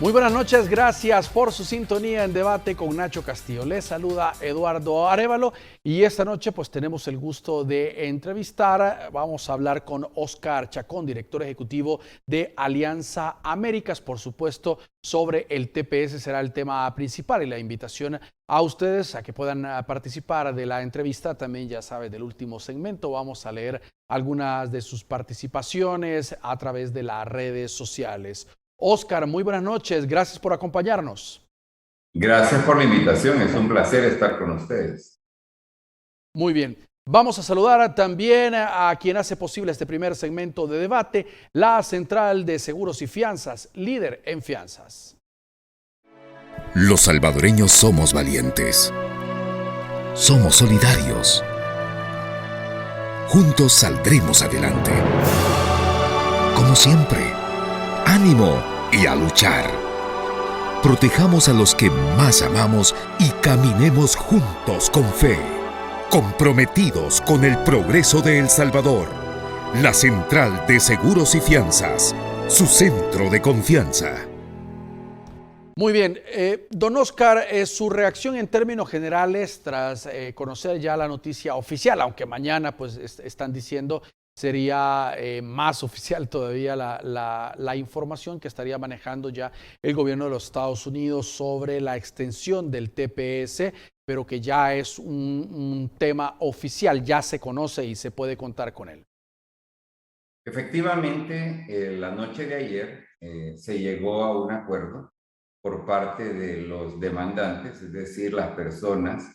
Muy buenas noches, gracias por su sintonía en Debate con Nacho Castillo. Les saluda Eduardo Arévalo y esta noche pues tenemos el gusto de entrevistar, vamos a hablar con Óscar Chacón, director ejecutivo de Alianza Américas, por supuesto, sobre el TPS será el tema principal y la invitación a ustedes a que puedan participar de la entrevista. También ya sabe, del último segmento vamos a leer algunas de sus participaciones a través de las redes sociales. Óscar, muy buenas noches, gracias por acompañarnos. Gracias por la invitación, es un placer estar con ustedes. Muy bien, vamos a saludar también a quien hace posible este primer segmento de debate, la Central de Seguros y Fianzas, líder en fianzas. Los salvadoreños somos valientes, somos solidarios. Juntos saldremos adelante. Como siempre, ánimo y a luchar. Protejamos a los que más amamos y caminemos juntos con fe, comprometidos con el progreso de El Salvador. La Central de Seguros y Fianzas, su centro de confianza. Muy bien, don Óscar, su reacción en términos generales tras conocer ya la noticia oficial, aunque mañana pues están diciendo sería más oficial todavía la información que estaría manejando ya el gobierno de los Estados Unidos sobre la extensión del TPS, pero que ya es un tema oficial, ya se conoce y se puede contar con él. Efectivamente, la noche de ayer se llegó a un acuerdo por parte de los demandantes, es decir, las personas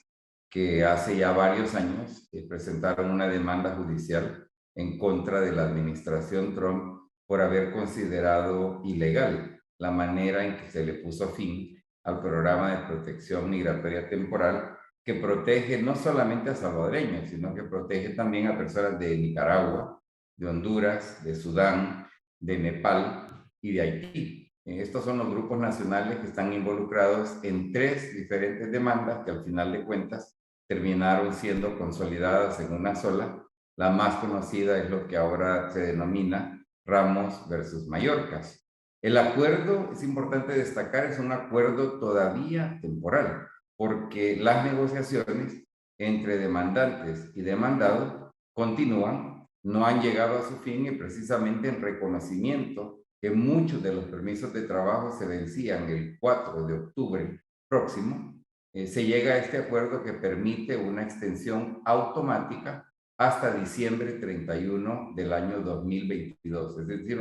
que hace ya varios años presentaron una demanda judicial en contra de la administración Trump por haber considerado ilegal la manera en que se le puso fin al programa de protección migratoria temporal que protege no solamente a salvadoreños, sino que protege también a personas de Nicaragua, de Honduras, de Sudán, de Nepal y de Haití. Estos son los grupos nacionales que están involucrados en 3 diferentes demandas que al final de cuentas terminaron siendo consolidadas en una sola. La más conocida es lo que ahora se denomina Ramos versus Mallorcas. El acuerdo, es importante destacar, es un acuerdo todavía temporal, porque las negociaciones entre demandantes y demandados continúan, no han llegado a su fin y precisamente en reconocimiento que muchos de los permisos de trabajo se vencían el 4 de octubre próximo, se llega a este acuerdo que permite una extensión automática hasta diciembre 31 del año 2022, es decir,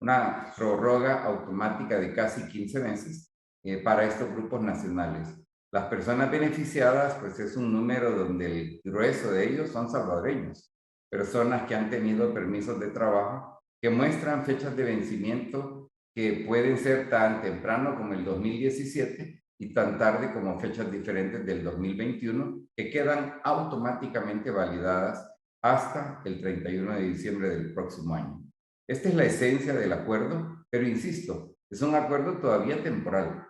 una prórroga automática de casi 15 meses para estos grupos nacionales. Las personas beneficiadas, pues es un número donde el grueso de ellos son salvadoreños, personas que han tenido permisos de trabajo que muestran fechas de vencimiento que pueden ser tan temprano como el 2017 y tan tarde como fechas diferentes del 2021, que quedan automáticamente validadas hasta el 31 de diciembre del próximo año. Esta es la esencia del acuerdo, pero insisto, es un acuerdo todavía temporal.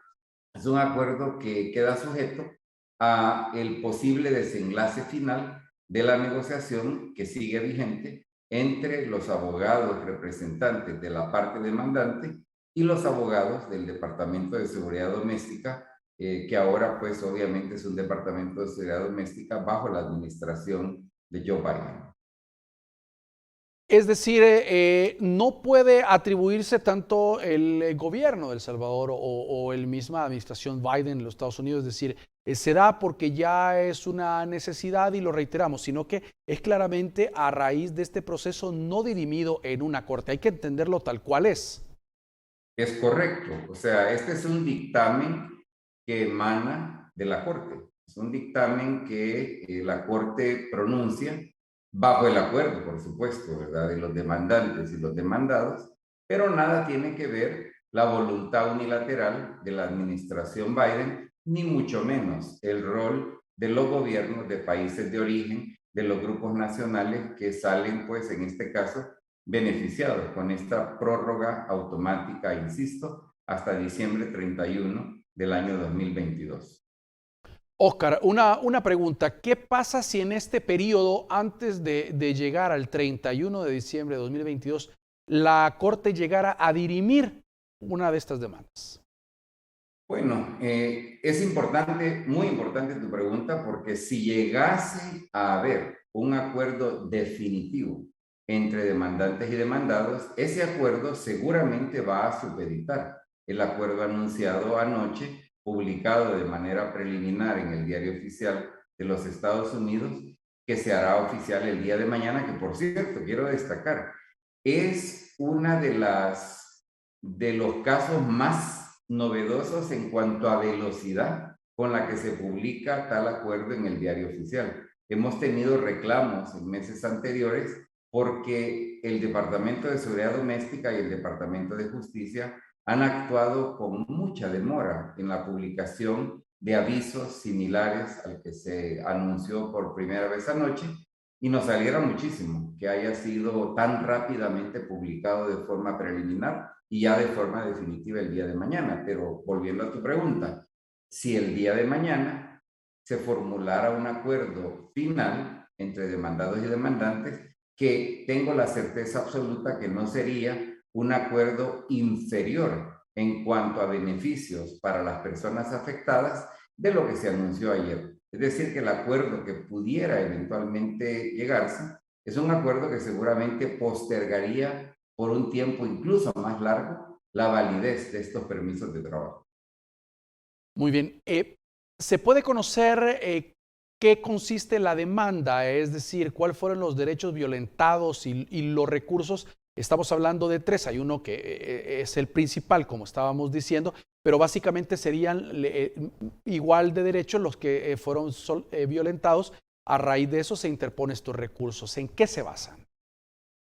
Es un acuerdo que queda sujeto a el posible desenlace final de la negociación que sigue vigente entre los abogados representantes de la parte demandante y los abogados del Departamento de Seguridad Doméstica, que ahora pues obviamente es un Departamento de Seguridad Doméstica bajo la administración de Joe Biden. Es decir, no puede atribuirse tanto el gobierno de El Salvador o el misma administración Biden en los Estados Unidos, es decir, se da porque ya es una necesidad y lo reiteramos, sino que es claramente a raíz de este proceso no dirimido en una corte. Hay que entenderlo tal cual es. Es correcto, o sea, este es un dictamen que emana de la Corte. Es un dictamen que la Corte pronuncia bajo el acuerdo, por supuesto, ¿verdad?, de los demandantes y los demandados, pero nada tiene que ver la voluntad unilateral de la administración Biden, ni mucho menos el rol de los gobiernos de países de origen, de los grupos nacionales que salen, pues, en este caso, beneficiados con esta prórroga automática, insisto, hasta diciembre 31 del año 2022. Óscar, una pregunta. ¿Qué pasa si en este periodo, antes de llegar al 31 de diciembre de 2022, la Corte llegara a dirimir una de estas demandas? Bueno, es importante, muy importante tu pregunta, porque si llegase a haber un acuerdo definitivo entre demandantes y demandados, ese acuerdo seguramente va a supeditar el acuerdo anunciado anoche, publicado de manera preliminar en el Diario Oficial de los Estados Unidos, que se hará oficial el día de mañana, que por cierto, quiero destacar, es una de los casos más novedosos en cuanto a velocidad con la que se publica tal acuerdo en el Diario Oficial. Hemos tenido reclamos en meses anteriores porque el Departamento de Seguridad Doméstica y el Departamento de Justicia han actuado con mucha demora en la publicación de avisos similares al que se anunció por primera vez anoche, y nos alegra muchísimo que haya sido tan rápidamente publicado de forma preliminar y ya de forma definitiva el día de mañana. Pero volviendo a tu pregunta, si el día de mañana se formulara un acuerdo final entre demandados y demandantes, que tengo la certeza absoluta que no sería un acuerdo inferior en cuanto a beneficios para las personas afectadas de lo que se anunció ayer. Es decir, que el acuerdo que pudiera eventualmente llegarse es un acuerdo que seguramente postergaría por un tiempo incluso más largo la validez de estos permisos de trabajo. Muy bien. ¿Se puede conocer qué consiste la demanda? Es decir, ¿cuáles fueron los derechos violentados y los recursos? Estamos hablando de tres. Hay uno que es el principal, como estábamos diciendo, pero básicamente serían igual de derechos los que fueron violentados. A raíz de eso se interponen estos recursos. ¿En qué se basan?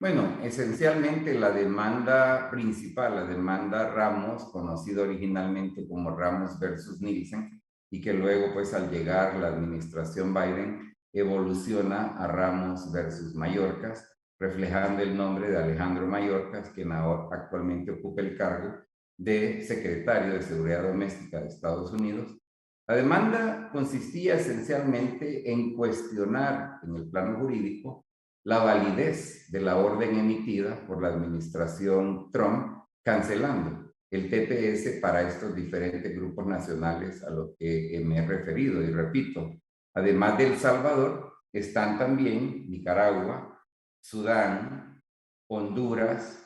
Bueno, esencialmente la demanda principal, la demanda Ramos, conocida originalmente como Ramos versus Nielsen, y que luego, pues al llegar la administración Biden, evoluciona a Ramos versus Mayorkas, reflejando el nombre de Alejandro Mayorkas, quien ahora actualmente ocupa el cargo de secretario de Seguridad Doméstica de Estados Unidos. La demanda consistía esencialmente en cuestionar en el plano jurídico la validez de la orden emitida por la administración Trump cancelando el TPS para estos diferentes grupos nacionales a los que me he referido. Y repito, además de El Salvador, están también Nicaragua, Sudán, Honduras,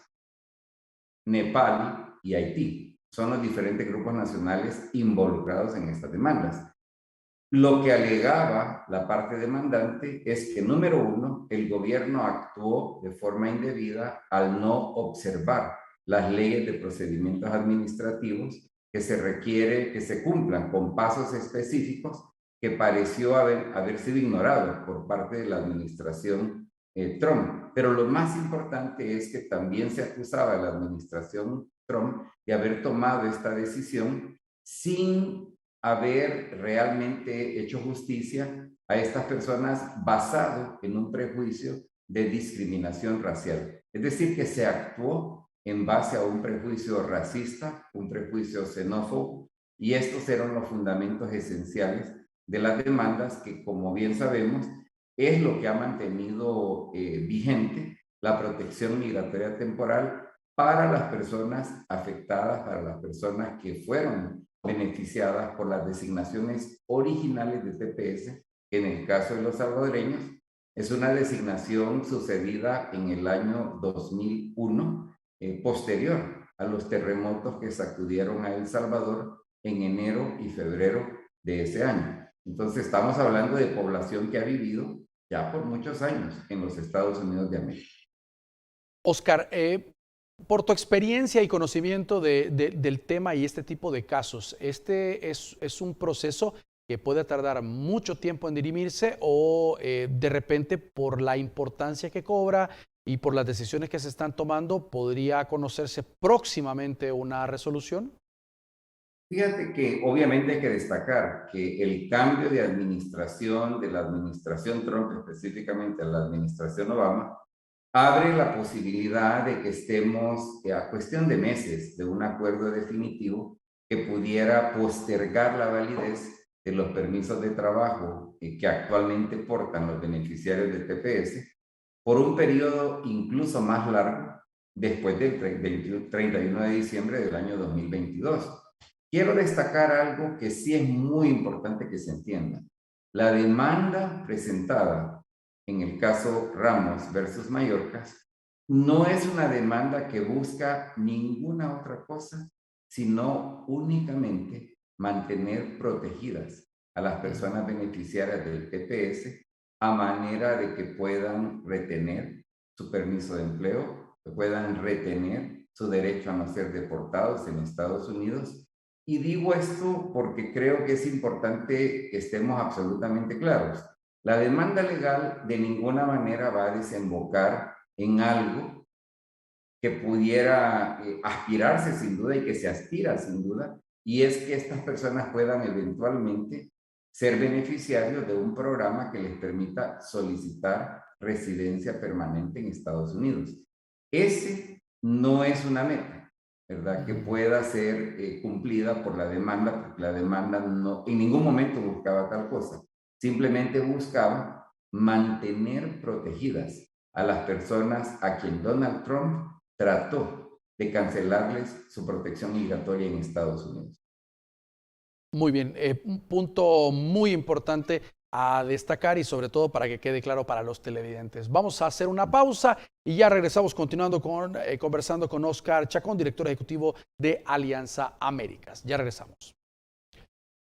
Nepal y Haití. Son los diferentes grupos nacionales involucrados en estas demandas. Lo que alegaba la parte demandante es que, número uno, el gobierno actuó de forma indebida al no observar las leyes de procedimientos administrativos que se requiere que se cumplan con pasos específicos que pareció haber sido ignorado por parte de la administración Trump. Pero lo más importante es que también se acusaba a la administración Trump de haber tomado esta decisión sin haber realmente hecho justicia a estas personas basado en un prejuicio de discriminación racial. Es decir, que se actuó en base a un prejuicio racista, un prejuicio xenófobo, y estos eran los fundamentos esenciales de las demandas que, como bien sabemos, es lo que ha mantenido vigente la protección migratoria temporal para las personas afectadas, para las personas que fueron beneficiadas por las designaciones originales de TPS, que en el caso de los salvadoreños es una designación sucedida en el año 2001, posterior a los terremotos que sacudieron a El Salvador en enero y febrero de ese año. Entonces estamos hablando de población que ha vivido ya por muchos años en los Estados Unidos de América. Oscar, por tu experiencia y conocimiento del tema y este tipo de casos, ¿este es un proceso que puede tardar mucho tiempo en dirimirse o de repente por la importancia que cobra y por las decisiones que se están tomando podría conocerse próximamente una resolución? Fíjate que obviamente hay que destacar que el cambio de administración, de la administración Trump específicamente a la administración Obama, abre la posibilidad de que estemos a cuestión de meses de un acuerdo definitivo que pudiera postergar la validez de los permisos de trabajo que actualmente portan los beneficiarios del TPS por un periodo incluso más largo después del 31 de diciembre del año 2022. Quiero destacar algo que sí es muy importante que se entienda. La demanda presentada en el caso Ramos versus Mallorca no es una demanda que busca ninguna otra cosa, sino únicamente mantener protegidas a las personas beneficiarias del TPS a manera de que puedan retener su permiso de empleo, que puedan retener su derecho a no ser deportados en Estados Unidos. Y digo esto porque creo que es importante que estemos absolutamente claros. La demanda legal de ninguna manera va a desembocar en algo que pudiera aspirarse sin duda y que se aspira sin duda, y es que estas personas puedan eventualmente ser beneficiarios de un programa que les permita solicitar residencia permanente en Estados Unidos. Ese no es una meta, ¿verdad? Que pueda ser cumplida por la demanda, porque la demanda no, en ningún momento buscaba tal cosa. Simplemente buscaba mantener protegidas a las personas a quien Donald Trump trató de cancelarles su protección migratoria en Estados Unidos. Muy bien, un punto muy importante a destacar y sobre todo para que quede claro para los televidentes. Vamos a hacer una pausa y ya regresamos continuando conversando con Oscar Chacón, director ejecutivo de Alianza Américas. Ya regresamos.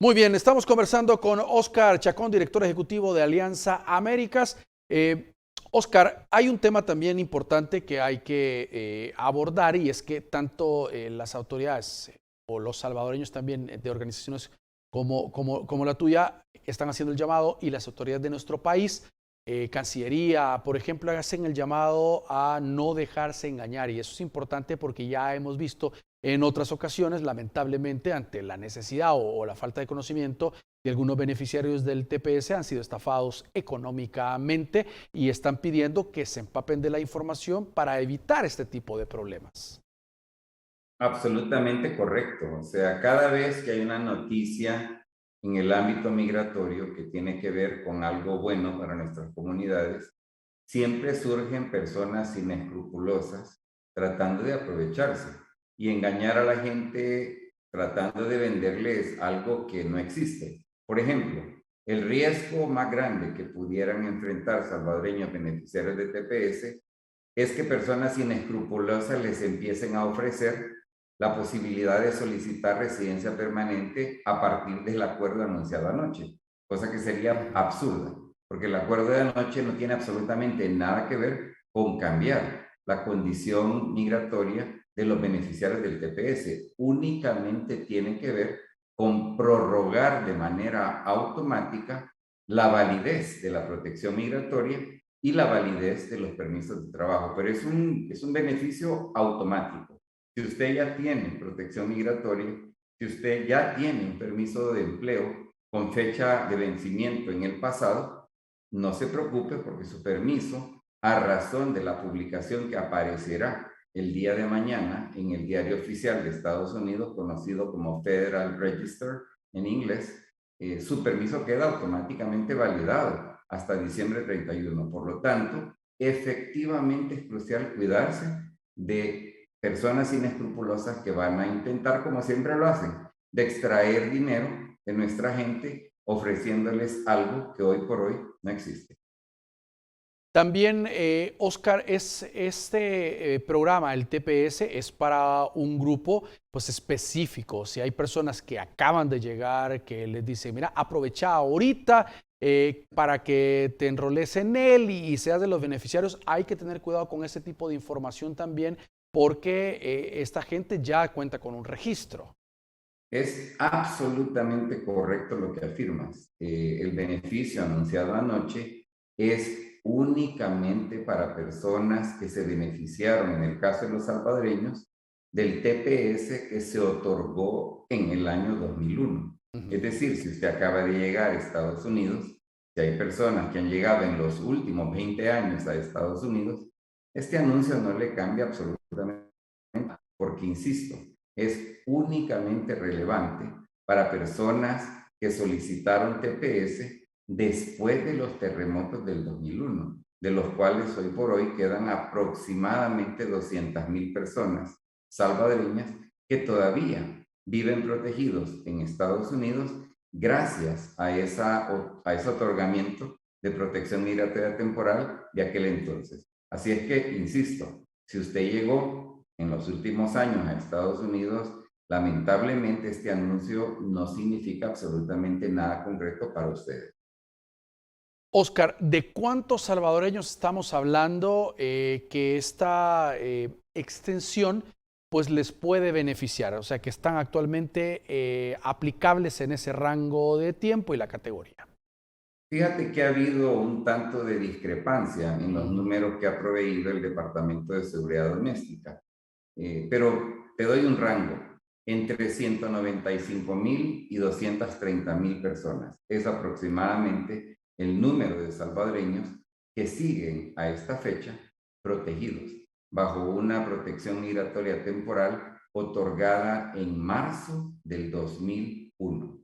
Muy bien, estamos conversando con Oscar Chacón, director ejecutivo de Alianza Américas. Oscar, hay un tema también importante que hay que abordar y es que tanto las autoridades o los salvadoreños también de organizaciones como la tuya están haciendo el llamado y las autoridades de nuestro país, Cancillería, por ejemplo, hacen el llamado a no dejarse engañar y eso es importante porque ya hemos visto en otras ocasiones, lamentablemente, ante la necesidad o la falta de conocimiento de algunos beneficiarios del TPS han sido estafados económicamente y están pidiendo que se empapen de la información para evitar este tipo de problemas. Absolutamente correcto. O sea, cada vez que hay una noticia en el ámbito migratorio que tiene que ver con algo bueno para nuestras comunidades, siempre surgen personas inescrupulosas tratando de aprovecharse y engañar a la gente tratando de venderles algo que no existe. Por ejemplo, el riesgo más grande que pudieran enfrentar salvadoreños beneficiarios de TPS es que personas inescrupulosas les empiecen a ofrecer la posibilidad de solicitar residencia permanente a partir del acuerdo anunciado anoche, cosa que sería absurda, porque el acuerdo de anoche no tiene absolutamente nada que ver con cambiar la condición migratoria de los beneficiarios del TPS, únicamente tiene que ver con prorrogar de manera automática la validez de la protección migratoria y la validez de los permisos de trabajo, pero es un beneficio automático. Si usted ya tiene protección migratoria, si usted ya tiene un permiso de empleo con fecha de vencimiento en el pasado, no se preocupe porque su permiso, a razón de la publicación que aparecerá el día de mañana en el diario oficial de Estados Unidos, conocido como Federal Register en inglés, su permiso queda automáticamente validado hasta diciembre 31. Por lo tanto, efectivamente es crucial cuidarse de personas inescrupulosas que van a intentar, como siempre lo hacen, de extraer dinero de nuestra gente ofreciéndoles algo que hoy por hoy no existe. También, Oscar, este programa, el TPS, es para un grupo pues, específico. Si hay personas que acaban de llegar, que les dicen, mira, aprovecha ahorita para que te enroles en él y seas de los beneficiarios, hay que tener cuidado con ese tipo de información también, porque esta gente ya cuenta con un registro. Es absolutamente correcto lo que afirmas. El beneficio anunciado anoche es únicamente para personas que se beneficiaron, en el caso de los salvadoreños, del TPS que se otorgó en el año 2001. Es decir, si usted acaba de llegar a Estados Unidos, si hay personas que han llegado en los últimos 20 años a Estados Unidos, este anuncio no le cambia absolutamente nada, porque, insisto, es únicamente relevante para personas que solicitaron TPS después de los terremotos del 2001, de los cuales hoy por hoy quedan aproximadamente 200,000 personas salvadoreñas que todavía viven protegidos en Estados Unidos gracias a ese otorgamiento de protección migratoria temporal de aquel entonces. Así es que, insisto, si usted llegó en los últimos años a Estados Unidos, lamentablemente este anuncio no significa absolutamente nada concreto para ustedes. Oscar, ¿de cuántos salvadoreños estamos hablando que esta extensión pues les puede beneficiar? O sea, que están actualmente aplicables en ese rango de tiempo y la categoría. Fíjate que ha habido un tanto de discrepancia en los números que ha proveído el Departamento de Seguridad Doméstica, pero te doy un rango, entre 195,000 y 230,000 personas. Es aproximadamente el número de salvadoreños que siguen a esta fecha protegidos bajo una protección migratoria temporal otorgada en marzo del 2001.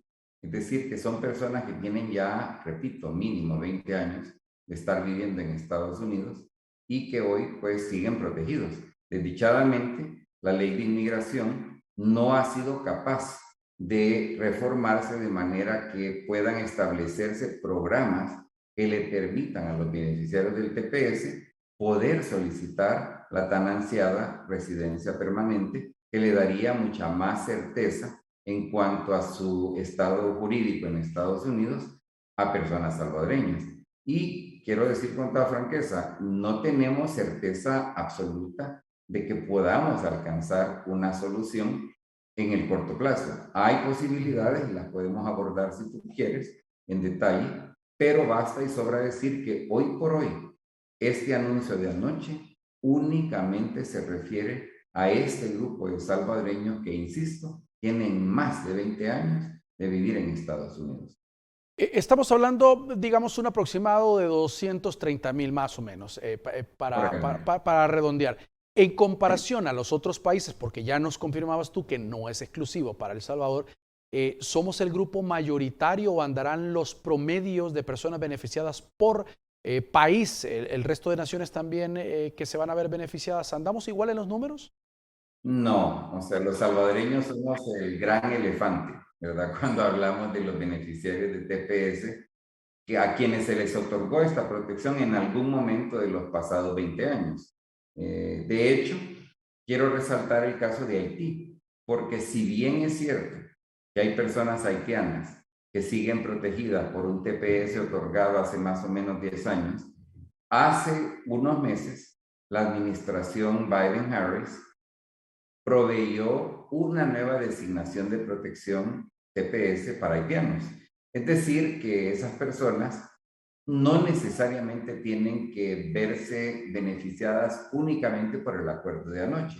Es decir, que son personas que tienen ya, repito, mínimo 20 años de estar viviendo en Estados Unidos y que hoy pues siguen protegidos. Desdichadamente, la ley de inmigración no ha sido capaz de reformarse de manera que puedan establecerse programas que le permitan a los beneficiarios del TPS poder solicitar la tan ansiada residencia permanente, que le daría mucha más certeza en cuanto a su estado jurídico en Estados Unidos a personas salvadoreñas. Y quiero decir con toda franqueza, no tenemos certeza absoluta de que podamos alcanzar una solución en el corto plazo. Hay posibilidades y las podemos abordar si tú quieres en detalle, pero basta y sobra decir que hoy por hoy este anuncio de anoche únicamente se refiere a este grupo de salvadoreños que, insisto, tienen más de 20 años de vivir en Estados Unidos. Estamos hablando, digamos, un aproximado de 230,000 más o menos, para redondear. En comparación a los otros países, porque ya nos confirmabas tú que no es exclusivo para El Salvador, ¿somos el grupo mayoritario o andarán los promedios de personas beneficiadas por país, el resto de naciones también que se van a ver beneficiadas? ¿Andamos igual en los números? No, o sea, los salvadoreños somos el gran elefante, ¿verdad? Cuando hablamos de los beneficiarios de TPS, que a quienes se les otorgó esta protección en algún momento de los pasados 20 años. De hecho, quiero resaltar el caso de Haití, porque si bien es cierto que hay personas haitianas que siguen protegidas por un TPS otorgado hace más o menos 10 años, hace unos meses la administración Biden-Harris proveyó una nueva designación de protección TPS para haitianos. Es decir, que esas personas no necesariamente tienen que verse beneficiadas únicamente por el acuerdo de anoche,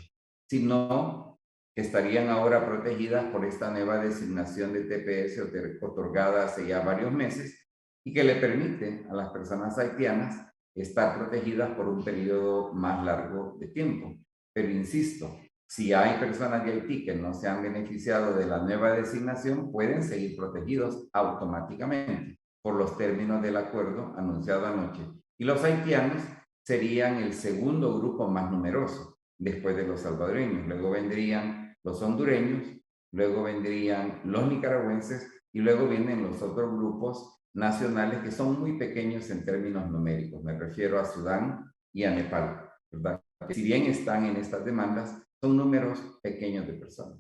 sino que estarían ahora protegidas por esta nueva designación de TPS otorgada hace ya varios meses y que le permite a las personas haitianas estar protegidas por un periodo más largo de tiempo. Pero insisto, si hay personas de Haití que no se han beneficiado de la nueva designación, pueden seguir protegidos automáticamente por los términos del acuerdo anunciado anoche. Y los haitianos serían el segundo grupo más numeroso después de los salvadoreños. Luego vendrían los hondureños, luego vendrían los nicaragüenses y luego vienen los otros grupos nacionales que son muy pequeños en términos numéricos. Me refiero a Sudán y a Nepal, ¿verdad? Que si bien están en estas demandas, son números pequeños de personas.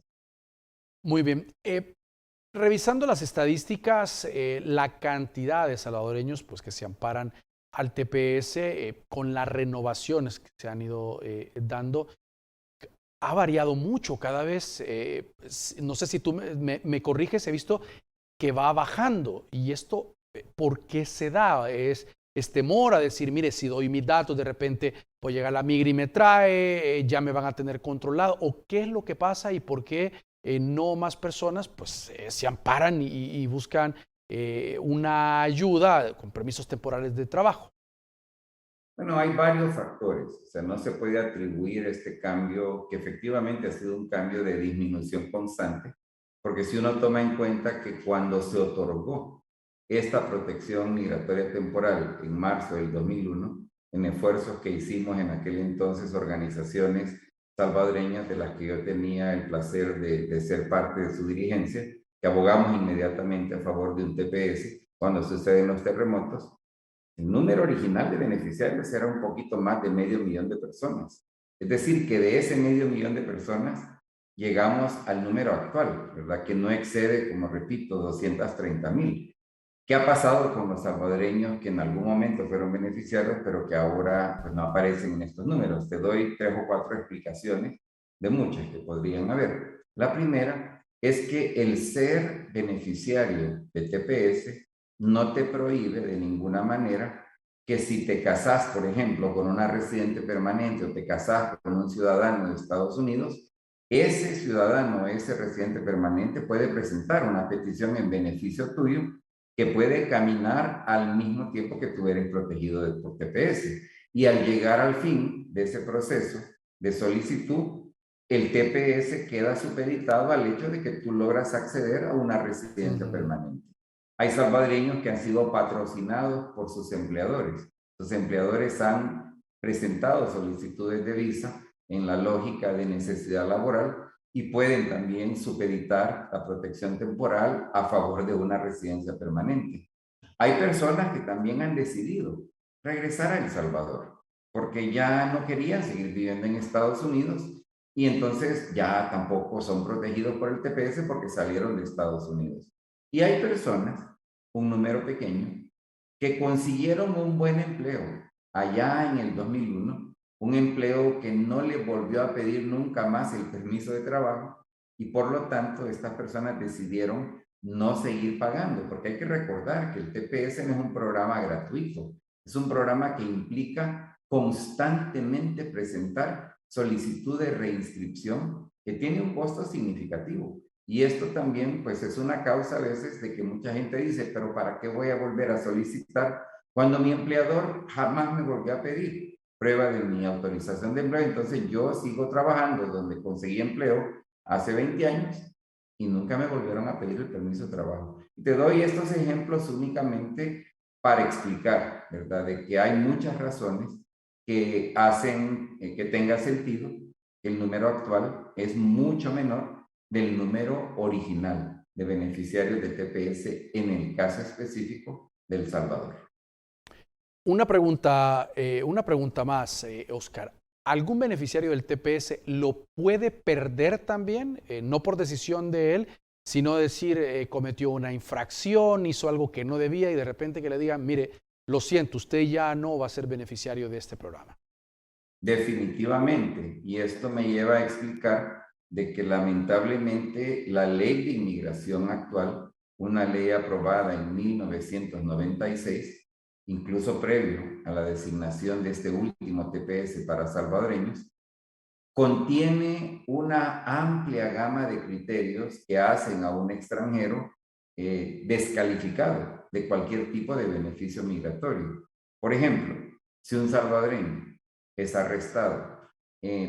Muy bien. Revisando las estadísticas, la cantidad de salvadoreños pues, que se amparan al TPS con las renovaciones que se han ido dando, ha variado mucho cada vez. No sé si tú me corriges, he visto que va bajando. ¿Y esto por qué se da? ¿Es temor a decir, mire, si doy mis datos, de repente pues llega la migra y me trae, ya me van a tener controlado? ¿O qué es lo que pasa y por qué no más personas pues se amparan y buscan una ayuda con permisos temporales de trabajo? Bueno, hay varios factores. O sea, no se puede atribuir este cambio, que efectivamente ha sido un cambio de disminución constante, porque si uno toma en cuenta que cuando se otorgó esta protección migratoria temporal en marzo del 2001, en esfuerzos que hicimos en aquel entonces organizaciones salvadoreñas de las que yo tenía el placer de ser parte de su dirigencia, que abogamos inmediatamente a favor de un TPS cuando suceden los terremotos. El número original de beneficiarios era un poquito más de 500,000 de personas. Es decir, que de ese 500,000 de personas llegamos al número actual, ¿verdad? Que no excede, como repito, 230,000. ¿Qué ha pasado con los salvadoreños que en algún momento fueron beneficiarios, pero que ahora pues, no aparecen en estos números? Te doy 3 o 4 explicaciones de muchas que podrían haber. La primera es que el ser beneficiario de TPS no te prohíbe de ninguna manera que si te casas, por ejemplo, con una residente permanente o te casas con un ciudadano de Estados Unidos, ese ciudadano, ese residente permanente puede presentar una petición en beneficio tuyo que puede caminar al mismo tiempo que tú eres protegido por TPS. Y al llegar al fin de ese proceso de solicitud, el TPS queda supeditado al hecho de que tú logras acceder a una residencia permanente. Hay salvadoreños que han sido patrocinados por sus empleadores. Sus empleadores han presentado solicitudes de visa en la lógica de necesidad laboral y pueden también supeditar la protección temporal a favor de una residencia permanente. Hay personas que también han decidido regresar a El Salvador porque ya no querían seguir viviendo en Estados Unidos y entonces ya tampoco son protegidos por el TPS porque salieron de Estados Unidos. Y hay personas, un número pequeño, que consiguieron un buen empleo allá en el 2001, un empleo que no le volvió a pedir nunca más el permiso de trabajo y por lo tanto estas personas decidieron no seguir pagando, porque hay que recordar que el TPS no es un programa gratuito, es un programa que implica constantemente presentar solicitud de reinscripción que tiene un costo significativo. Y esto también pues es una causa a veces de que mucha gente dice, pero ¿para qué voy a volver a solicitar cuando mi empleador jamás me volvió a pedir prueba de mi autorización de empleo? Entonces yo sigo trabajando donde conseguí empleo hace 20 años y nunca me volvieron a pedir el permiso de trabajo. Y te doy estos ejemplos únicamente para explicar, ¿verdad?, de que hay muchas razones que hacen que tenga sentido. El número actual es mucho menor del número original de beneficiarios de TPS en el caso específico de El Salvador. Una pregunta más, Oscar. ¿Algún beneficiario del TPS lo puede perder también? No por decisión de él, sino decir, cometió una infracción, hizo algo que no debía y de repente que le digan, mire, lo siento, usted ya no va a ser beneficiario de este programa. Definitivamente, y esto me lleva a explicar de que lamentablemente la ley de inmigración actual, una ley aprobada en 1996, incluso previo a la designación de este último TPS para salvadoreños, contiene una amplia gama de criterios que hacen a un extranjero descalificado de cualquier tipo de beneficio migratorio. Por ejemplo, si un salvadoreño es arrestado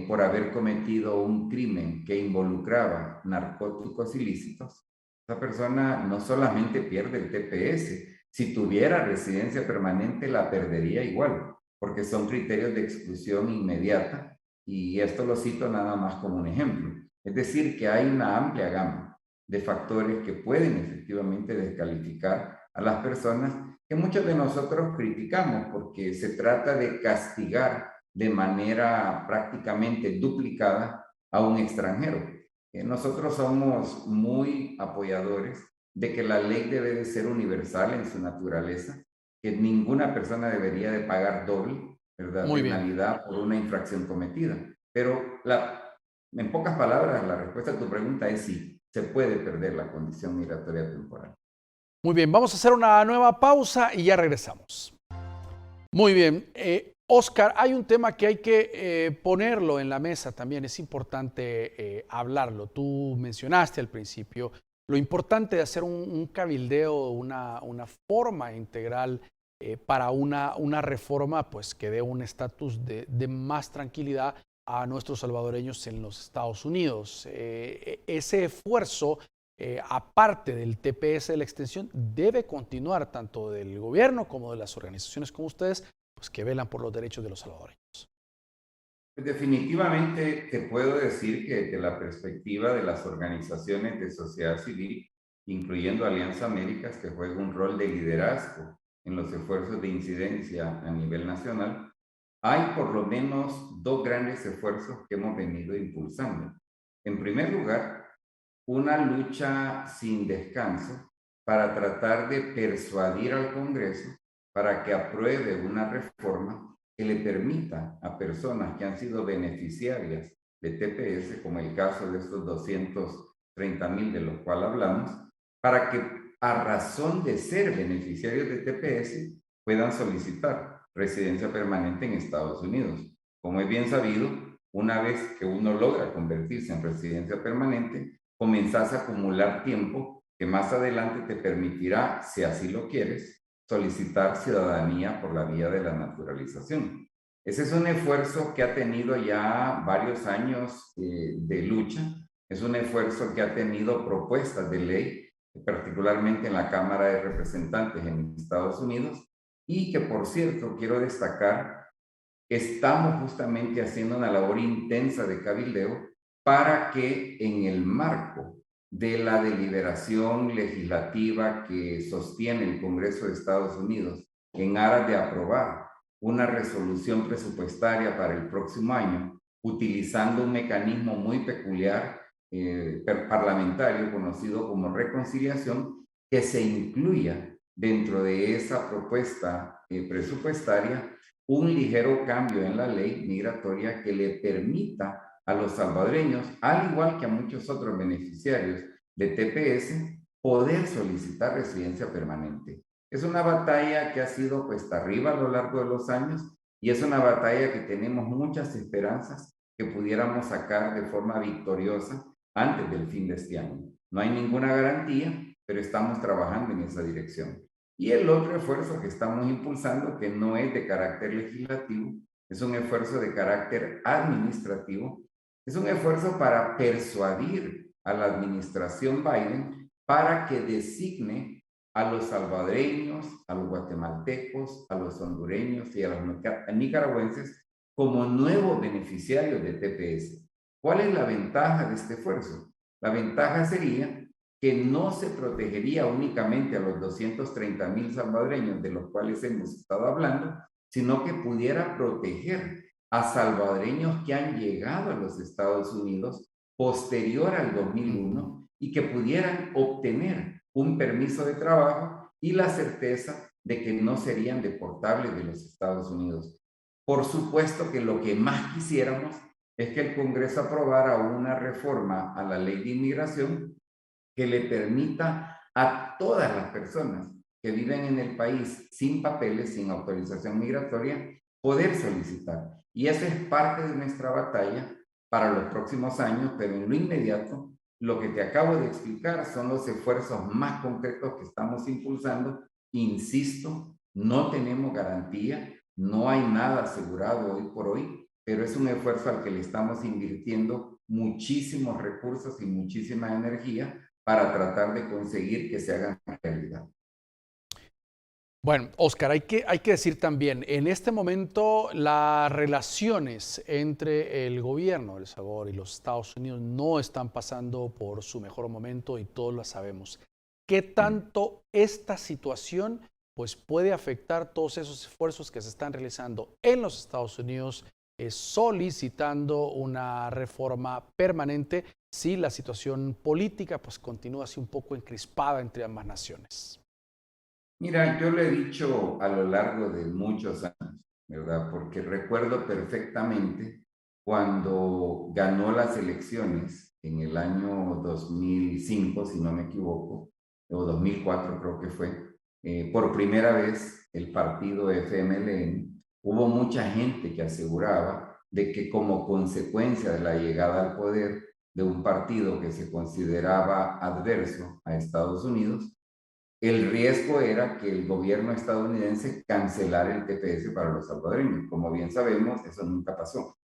por haber cometido un crimen que involucraba narcóticos ilícitos, esa persona no solamente pierde el TPS, si tuviera residencia permanente la perdería igual, porque son criterios de exclusión inmediata y esto lo cito nada más como un ejemplo. Es decir, que hay una amplia gama de factores que pueden efectivamente descalificar a las personas que muchos de nosotros criticamos porque se trata de castigar de manera prácticamente duplicada a un extranjero. Nosotros somos muy apoyadores de que la ley debe de ser universal en su naturaleza, que ninguna persona debería de pagar doble, ¿verdad?, penalidad por una infracción cometida. Pero en pocas palabras, la respuesta a tu pregunta es sí, se puede perder la condición migratoria temporal. Muy bien, vamos a hacer una nueva pausa y ya regresamos. Muy bien. Oscar, hay un tema que hay que ponerlo en la mesa también, es importante hablarlo. Tú mencionaste al principio lo importante de hacer un cabildeo, una forma integral para una reforma pues, que dé un estatus de más tranquilidad a nuestros salvadoreños en los Estados Unidos. Ese esfuerzo, aparte del TPS de la extensión, debe continuar tanto del gobierno como de las organizaciones como ustedes, pues que velan por los derechos de los salvadoreños. Definitivamente te puedo decir que desde la perspectiva de las organizaciones de sociedad civil, incluyendo Alianza Américas, que juega un rol de liderazgo en los esfuerzos de incidencia a nivel nacional, hay por lo menos dos grandes esfuerzos que hemos venido impulsando. En primer lugar, una lucha sin descanso para tratar de persuadir al Congreso para que apruebe una reforma que le permita a personas que han sido beneficiarias de TPS, como el caso de estos 230,000 de los cuales hablamos, para que a razón de ser beneficiarios de TPS puedan solicitar residencia permanente en Estados Unidos. Como es bien sabido, una vez que uno logra convertirse en residencia permanente, comenzás a acumular tiempo que más adelante te permitirá, si así lo quieres, solicitar ciudadanía por la vía de la naturalización. Ese es un esfuerzo que ha tenido ya varios años de lucha, es un esfuerzo que ha tenido propuestas de ley, particularmente en la Cámara de Representantes en Estados Unidos, y que, por cierto, quiero destacar, estamos justamente haciendo una labor intensa de cabildeo para que en el marco de la deliberación legislativa que sostiene el Congreso de Estados Unidos en aras de aprobar una resolución presupuestaria para el próximo año, utilizando un mecanismo muy peculiar parlamentario conocido como reconciliación, que se incluya dentro de esa propuesta presupuestaria un ligero cambio en la ley migratoria que le permita a los salvadoreños, al igual que a muchos otros beneficiarios de TPS, poder solicitar residencia permanente. Es una batalla que ha sido cuesta arriba a lo largo de los años y es una batalla que tenemos muchas esperanzas que pudiéramos sacar de forma victoriosa antes del fin de este año. No hay ninguna garantía, pero estamos trabajando en esa dirección. Y el otro esfuerzo que estamos impulsando, que no es de carácter legislativo, es un esfuerzo de carácter administrativo, es un esfuerzo para persuadir a la administración Biden para que designe a los salvadoreños, a los guatemaltecos, a los hondureños y a los nicaragüenses como nuevos beneficiarios de TPS. ¿Cuál es la ventaja de este esfuerzo? La ventaja sería que no se protegería únicamente a los 230,000 salvadoreños de los cuales hemos estado hablando, sino que pudiera proteger a salvadoreños que han llegado a los Estados Unidos posterior al 2001 y que pudieran obtener un permiso de trabajo y la certeza de que no serían deportables de los Estados Unidos. Por supuesto que lo que más quisiéramos es que el Congreso aprobara una reforma a la ley de inmigración que le permita a todas las personas que viven en el país sin papeles, sin autorización migratoria, poder solicitar. Y esa es parte de nuestra batalla para los próximos años, pero en lo inmediato, lo que te acabo de explicar son los esfuerzos más concretos que estamos impulsando. Insisto, no tenemos garantía, no hay nada asegurado hoy por hoy, pero es un esfuerzo al que le estamos invirtiendo muchísimos recursos y muchísima energía para tratar de conseguir que se hagan realidad. Bueno, Oscar, hay que decir también, en este momento las relaciones entre el gobierno de El Salvador y los Estados Unidos no están pasando por su mejor momento y todos lo sabemos. ¿Qué tanto esta situación pues, puede afectar todos esos esfuerzos que se están realizando en los Estados Unidos solicitando una reforma permanente si la situación política pues, continúa así un poco encrispada entre ambas naciones? Mira, yo lo he dicho a lo largo de muchos años, ¿verdad? Porque recuerdo perfectamente cuando ganó las elecciones en el año 2005, si no me equivoco, o 2004 creo que fue, por primera vez el partido FMLN, hubo mucha gente que aseguraba de que como consecuencia de la llegada al poder de un partido que se consideraba adverso a Estados Unidos, el riesgo era que el gobierno estadounidense cancelara el TPS para los salvadoreños. Como bien sabemos, eso nunca pasó.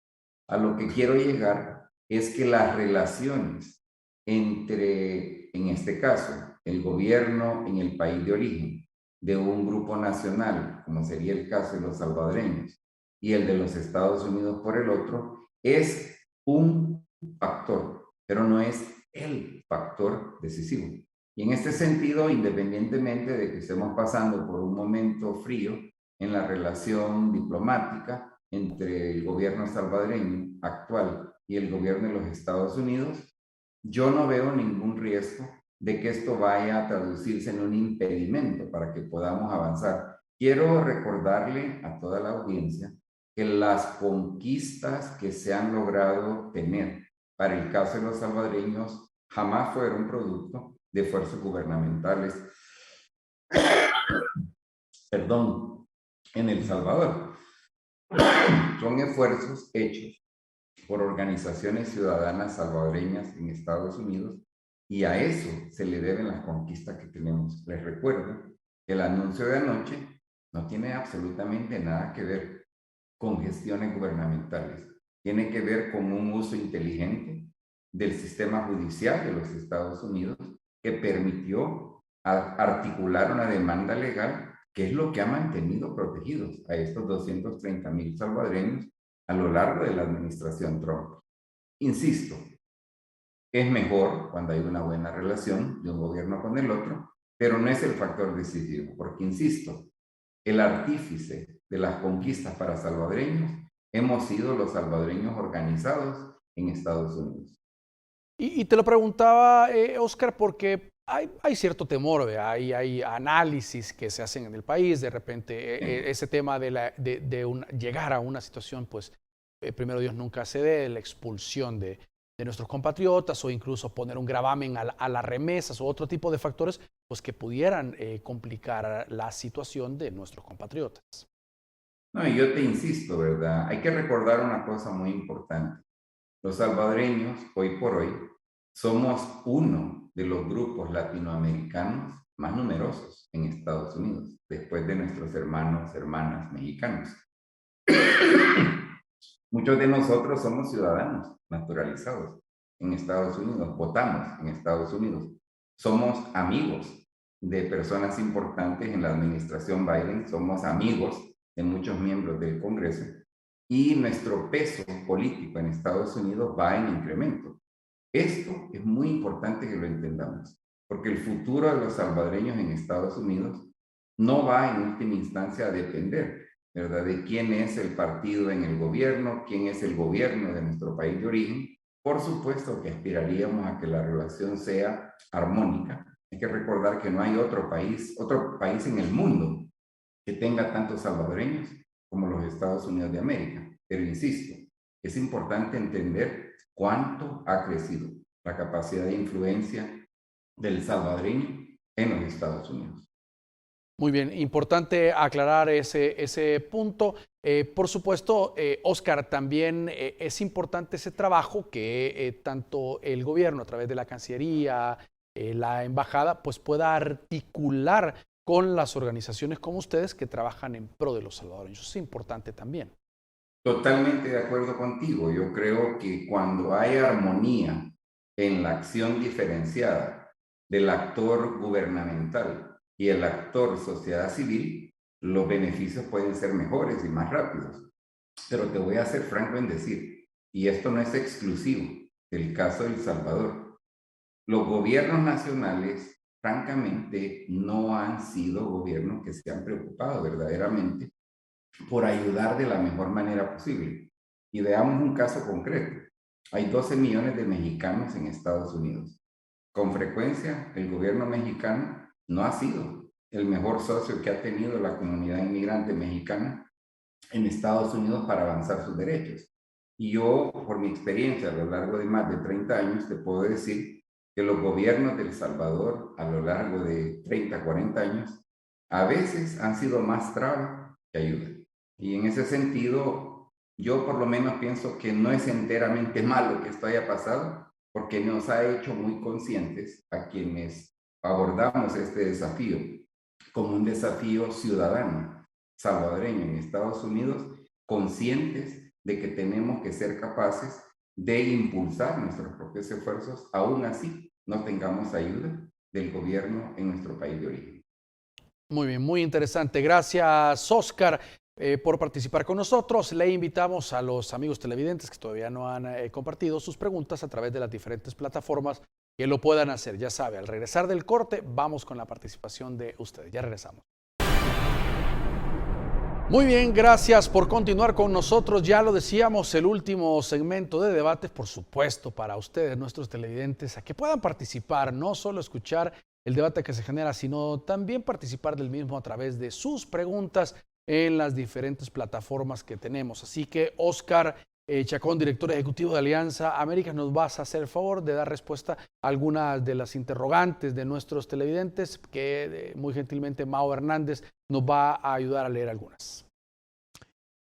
A lo que quiero llegar es que las relaciones entre, en este caso, el gobierno en el país de origen de un grupo nacional, como sería el caso de los salvadoreños, y el de los Estados Unidos por el otro, es un factor, pero no es el factor decisivo. Y en este sentido, independientemente de que estemos pasando por un momento frío en la relación diplomática entre el gobierno salvadoreño actual y el gobierno de los Estados Unidos, yo no veo ningún riesgo de que esto vaya a traducirse en un impedimento para que podamos avanzar. Quiero recordarle a toda la audiencia que las conquistas que se han logrado tener para el caso de los salvadoreños jamás fueron producto de esfuerzos gubernamentales, perdón, en El Salvador. Son esfuerzos hechos por organizaciones ciudadanas salvadoreñas en Estados Unidos y a eso se le deben las conquistas que tenemos. Les recuerdo que el anuncio de anoche no tiene absolutamente nada que ver con gestiones gubernamentales. Tiene que ver con un uso inteligente del sistema judicial de los Estados Unidos que permitió articular una demanda legal que es lo que ha mantenido protegidos a estos 230,000 salvadoreños a lo largo de la administración Trump. Insisto, es mejor cuando hay una buena relación de un gobierno con el otro, pero no es el factor decisivo, porque insisto, el artífice de las conquistas para salvadoreños hemos sido los salvadoreños organizados en Estados Unidos. Y te lo preguntaba, Oscar, porque hay cierto temor, ¿verdad? Hay análisis que se hacen en el país, de repente ese tema de llegar a una situación, pues, primero Dios nunca se dé, la expulsión de nuestros compatriotas o incluso poner un gravamen a las remesas o otro tipo de factores, pues que pudieran complicar la situación de nuestros compatriotas. No, y yo te insisto, ¿verdad? Hay que recordar una cosa muy importante. Los salvadoreños, hoy por hoy, somos uno de los grupos latinoamericanos más numerosos en Estados Unidos, después de nuestros hermanas mexicanos. Muchos de nosotros somos ciudadanos naturalizados en Estados Unidos, votamos en Estados Unidos, somos amigos de personas importantes en la administración Biden, somos amigos de muchos miembros del Congreso y nuestro peso político en Estados Unidos va en incremento. Esto es muy importante que lo entendamos, porque el futuro de los salvadoreños en Estados Unidos no va en última instancia a depender, ¿verdad?, de quién es el partido en el gobierno, quién es el gobierno de nuestro país de origen. Por supuesto que aspiraríamos a que la relación sea armónica. Hay que recordar que no hay otro país en el mundo que tenga tantos salvadoreños como los Estados Unidos de América. Pero insisto, es importante entender cuánto ha crecido la capacidad de influencia del salvadoreño en los Estados Unidos. Muy bien, importante aclarar ese punto. Por supuesto, Oscar, también es importante ese trabajo que tanto el gobierno a través de la Cancillería, la embajada, pues pueda articular con las organizaciones como ustedes que trabajan en pro de los salvadoreños. Eso es importante también. Totalmente de acuerdo contigo. Yo creo que cuando hay armonía en la acción diferenciada del actor gubernamental y el actor sociedad civil, los beneficios pueden ser mejores y más rápidos. Pero te voy a ser franco en decir, y esto no es exclusivo del caso de El Salvador, los gobiernos nacionales, francamente, no han sido gobiernos que se han preocupado verdaderamente por ayudar de la mejor manera posible. Y veamos un caso concreto. Hay 12 millones de mexicanos en Estados Unidos. Con frecuencia, el gobierno mexicano no ha sido el mejor socio que ha tenido la comunidad inmigrante mexicana en Estados Unidos para avanzar sus derechos. Y yo, por mi experiencia a lo largo de más de 30 años, te puedo decir que los gobiernos de El Salvador a lo largo de 30, 40 años, a veces han sido más traba que ayuda. Y en ese sentido, yo por lo menos pienso que no es enteramente malo que esto haya pasado, porque nos ha hecho muy conscientes a quienes abordamos este desafío como un desafío ciudadano salvadoreño en Estados Unidos, conscientes de que tenemos que ser capaces de impulsar nuestros propios esfuerzos, aún así no tengamos ayuda del gobierno en nuestro país de origen. Muy bien, muy interesante. Gracias, Oscar. por participar con nosotros. Le invitamos a los amigos televidentes que todavía no han compartido sus preguntas a través de las diferentes plataformas que lo puedan hacer. Ya sabe, al regresar del corte, vamos con la participación de ustedes. Ya regresamos. Muy bien, gracias por continuar con nosotros. Ya lo decíamos, el último segmento de debates, por supuesto, para ustedes, nuestros televidentes, a que puedan participar, no solo escuchar el debate que se genera, sino también participar del mismo a través de sus preguntas en las diferentes plataformas que tenemos. Así que, Óscar Chacón, director ejecutivo de Alianza América, nos vas a hacer el favor de dar respuesta a algunas de las interrogantes de nuestros televidentes, que muy gentilmente Mao Hernández nos va a ayudar a leer algunas.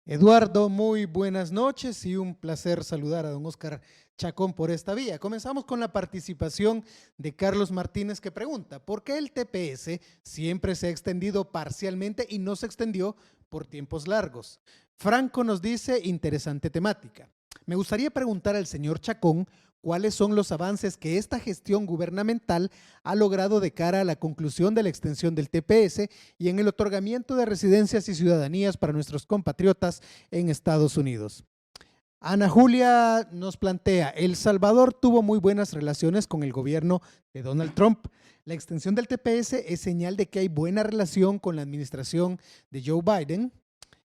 Eduardo, muy buenas noches y un placer saludar a don Óscar Chacón por esta vía. Comenzamos con la participación de Carlos Martínez, que pregunta: ¿por qué el TPS siempre se ha extendido parcialmente y no se extendió por tiempos largos? Franco nos dice: interesante temática. Me gustaría preguntar al señor Chacón cuáles son los avances que esta gestión gubernamental ha logrado de cara a la conclusión de la extensión del TPS y en el otorgamiento de residencias y ciudadanías para nuestros compatriotas en Estados Unidos. Ana Julia nos plantea: El Salvador tuvo muy buenas relaciones con el gobierno de Donald Trump. La extensión del TPS es señal de que hay buena relación con la administración de Joe Biden.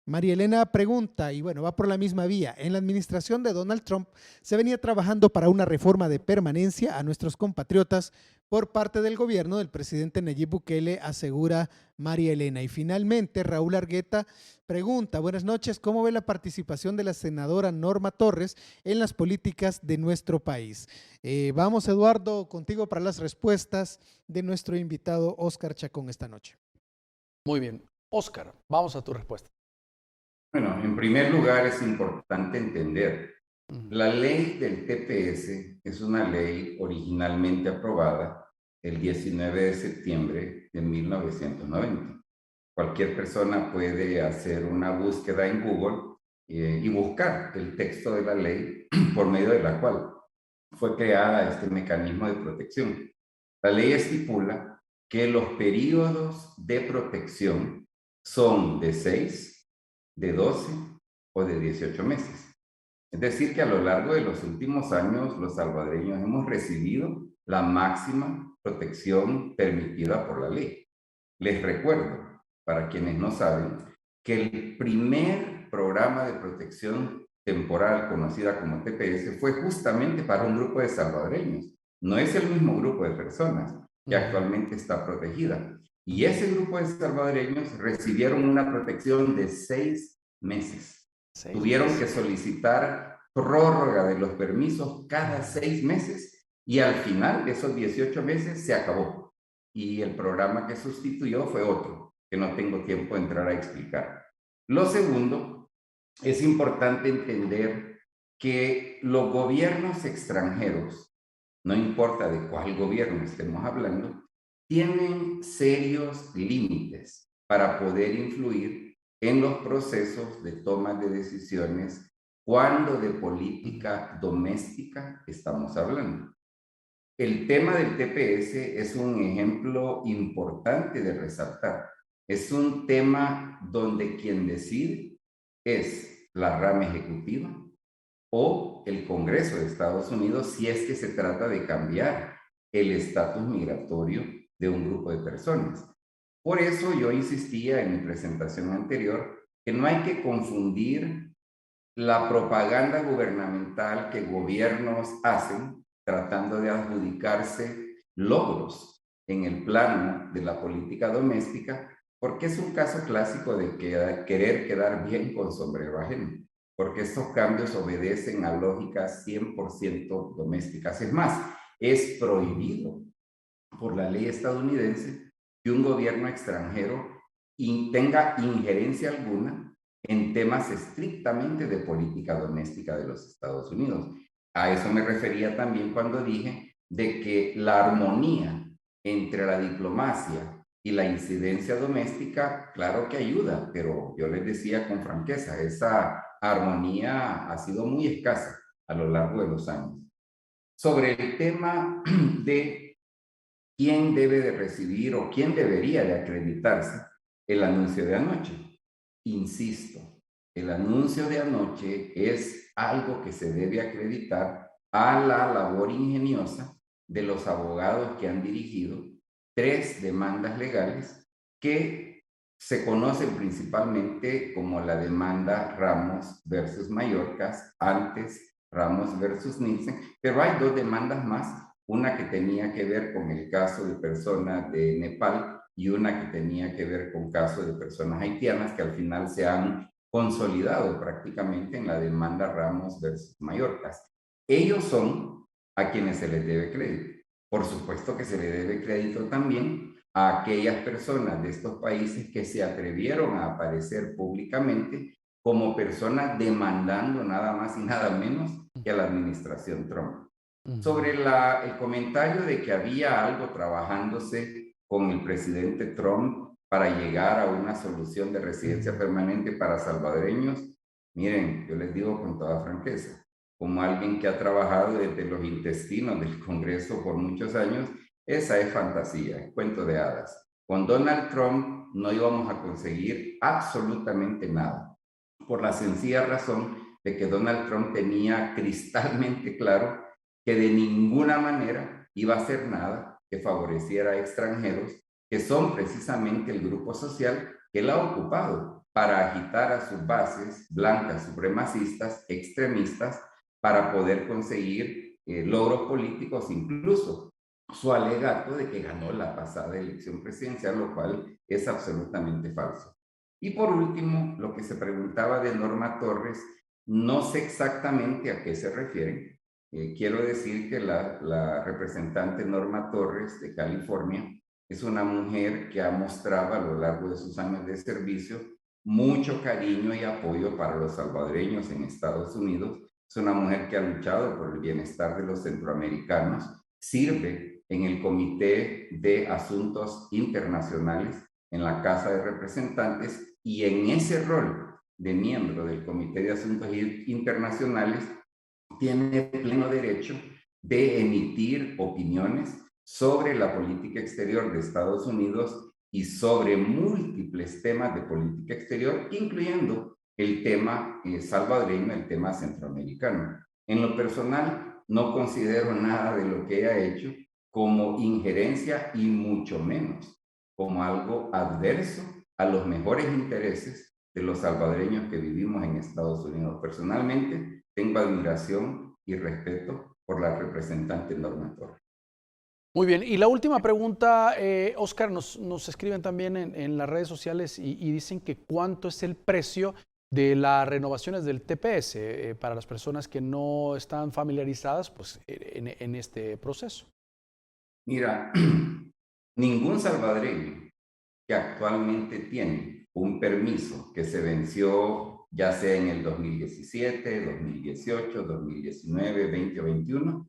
María Elena pregunta, y bueno, va por la misma vía: en la administración de Donald Trump se venía trabajando para una reforma de permanencia a nuestros compatriotas por parte del gobierno del presidente Nayib Bukele, asegura María Elena. Y finalmente, Raúl Argueta pregunta: buenas noches, ¿cómo ve la participación de la senadora Norma Torres en las políticas de nuestro país? Vamos, Eduardo, contigo para las respuestas de nuestro invitado Óscar Chacón esta noche. Muy bien. Óscar, vamos a tu respuesta. Bueno, en primer lugar es importante entender, la ley del TPS es una ley originalmente aprobada el 19 de septiembre de 1990. Cualquier persona puede hacer una búsqueda en Google y buscar el texto de la ley por medio de la cual fue creada este mecanismo de protección. La ley estipula que los periodos de protección son de 6, de 12 o de 18 meses. Es decir, que a lo largo de los últimos años los salvadoreños hemos recibido la máxima protección permitida por la ley. Les recuerdo, para quienes no saben, que el primer programa de protección temporal conocida como TPS fue justamente para un grupo de salvadoreños. No es el mismo grupo de personas que actualmente está protegida. Y ese grupo de salvadoreños recibieron una protección de 6 meses. Tuvieron que solicitar prórroga de los permisos cada 6 meses y al final de esos 18 meses se acabó. Y el programa que sustituyó fue otro, que no tengo tiempo de entrar a explicar. Lo segundo, es importante entender que los gobiernos extranjeros, no importa de cuál gobierno estemos hablando, tienen serios límites para poder influir en los procesos de toma de decisiones cuando de política doméstica estamos hablando. El tema del TPS es un ejemplo importante de resaltar. Es un tema donde quien decide es la rama ejecutiva o el Congreso de Estados Unidos si es que se trata de cambiar el estatus migratorio de un grupo de personas. Por eso yo insistía en mi presentación anterior que no hay que confundir la propaganda gubernamental que gobiernos hacen tratando de adjudicarse logros en el plano de la política doméstica, porque es un caso clásico de querer quedar bien con sombrero ajeno, porque estos cambios obedecen a lógicas 100% domésticas. Es más, es prohibido por la ley estadounidense que un gobierno extranjero tenga injerencia alguna en temas estrictamente de política doméstica de los Estados Unidos. A eso me refería también cuando dije de que la armonía entre la diplomacia y la incidencia doméstica, claro que ayuda, pero yo les decía con franqueza, esa armonía ha sido muy escasa a lo largo de los años. Sobre el tema de quién debe de recibir o quién debería de acreditarse, el anuncio de anoche. insisto, el anuncio de anoche es algo que se debe acreditar a la labor ingeniosa de los abogados que han dirigido 3 demandas legales que se conocen principalmente como la demanda Ramos versus Mayorkas, antes Ramos versus Nielsen, pero hay 2 demandas más, una que tenía que ver con el caso de personas de Nepal y una que tenía que ver con casos de personas haitianas que al final se han consolidado prácticamente en la demanda Ramos versus Mayorkas. Ellos son a quienes se les debe crédito. Por supuesto que se le debe crédito también a aquellas personas de estos países que se atrevieron a aparecer públicamente como personas demandando nada más y nada menos que a la administración Trump. Sobre el comentario de que había algo trabajándose con el presidente Trump para llegar a una solución de residencia permanente para salvadoreños, miren, yo les digo con toda franqueza, como alguien que ha trabajado desde los intestinos del Congreso por muchos años, esa es fantasía, es cuento de hadas. Con Donald Trump no íbamos a conseguir absolutamente nada, por la sencilla razón de que Donald Trump tenía cristalmente claro que de ninguna manera iba a hacer nada que favoreciera a extranjeros, que son precisamente el grupo social que él ha ocupado para agitar a sus bases blancas, supremacistas, extremistas, para poder conseguir logros políticos, incluso su alegato de que ganó la pasada elección presidencial, lo cual es absolutamente falso. Y por último, lo que se preguntaba de Norma Torres, no sé exactamente a qué se refieren. Quiero decir que la representante Norma Torres de California es una mujer que ha mostrado a lo largo de sus años de servicio mucho cariño y apoyo para los salvadoreños en Estados Unidos. Es una mujer que ha luchado por el bienestar de los centroamericanos, sirve en el Comité de Asuntos Internacionales en la Casa de Representantes y en ese rol de miembro del Comité de Asuntos Internacionales tiene pleno derecho de emitir opiniones sobre la política exterior de Estados Unidos y sobre múltiples temas de política exterior, incluyendo el tema salvadoreño, el tema centroamericano. En lo personal, no considero nada de lo que ella ha hecho como injerencia y mucho menos como algo adverso a los mejores intereses de los salvadoreños que vivimos en Estados Unidos. Personalmente, tengo admiración y respeto por la representante Norma Torres. Muy bien, y la última pregunta, Oscar, nos escriben también en las redes sociales y dicen que cuánto es el precio de las renovaciones del TPS para las personas que no están familiarizadas pues, en este proceso. Mira, ningún salvadoreño que actualmente tiene un permiso que se venció ya sea en el 2017, 2018, 2019, 20 o 21,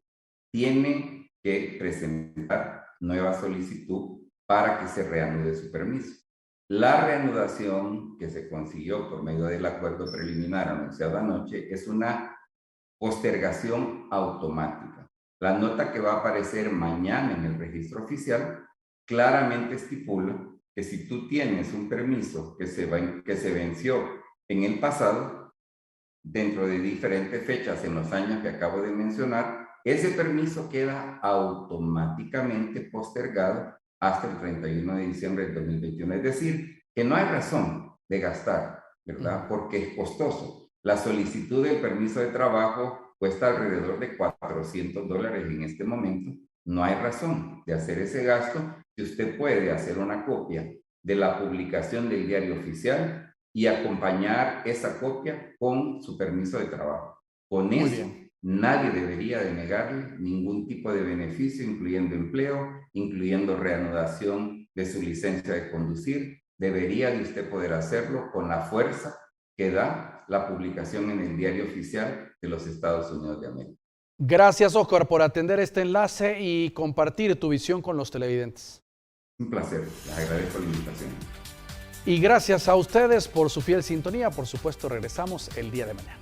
tiene que presentar nueva solicitud para que se reanude su permiso. La reanudación que se consiguió por medio del acuerdo preliminar anunciado anoche es una postergación automática. La nota que va a aparecer mañana en el registro oficial claramente estipula que si tú tienes un permiso que se venció en el pasado, dentro de diferentes fechas en los años que acabo de mencionar, ese permiso queda automáticamente postergado hasta el 31 de diciembre del 2021. Es decir, que no hay razón de gastar, ¿verdad? Porque es costoso. La solicitud del permiso de trabajo cuesta alrededor de $400 en este momento. No hay razón de hacer ese gasto si usted puede hacer una copia de la publicación del diario oficial y acompañar esa copia con su permiso de trabajo. Con eso, nadie debería de negarle ningún tipo de beneficio, incluyendo empleo, incluyendo reanudación de su licencia de conducir. Debería de usted poder hacerlo con la fuerza que da la publicación en el diario oficial de los Estados Unidos de América. Gracias, Oscar, por atender este enlace y compartir tu visión con los televidentes. Un placer, les agradezco la invitación. Y gracias a ustedes por su fiel sintonía. Por supuesto, regresamos el día de mañana.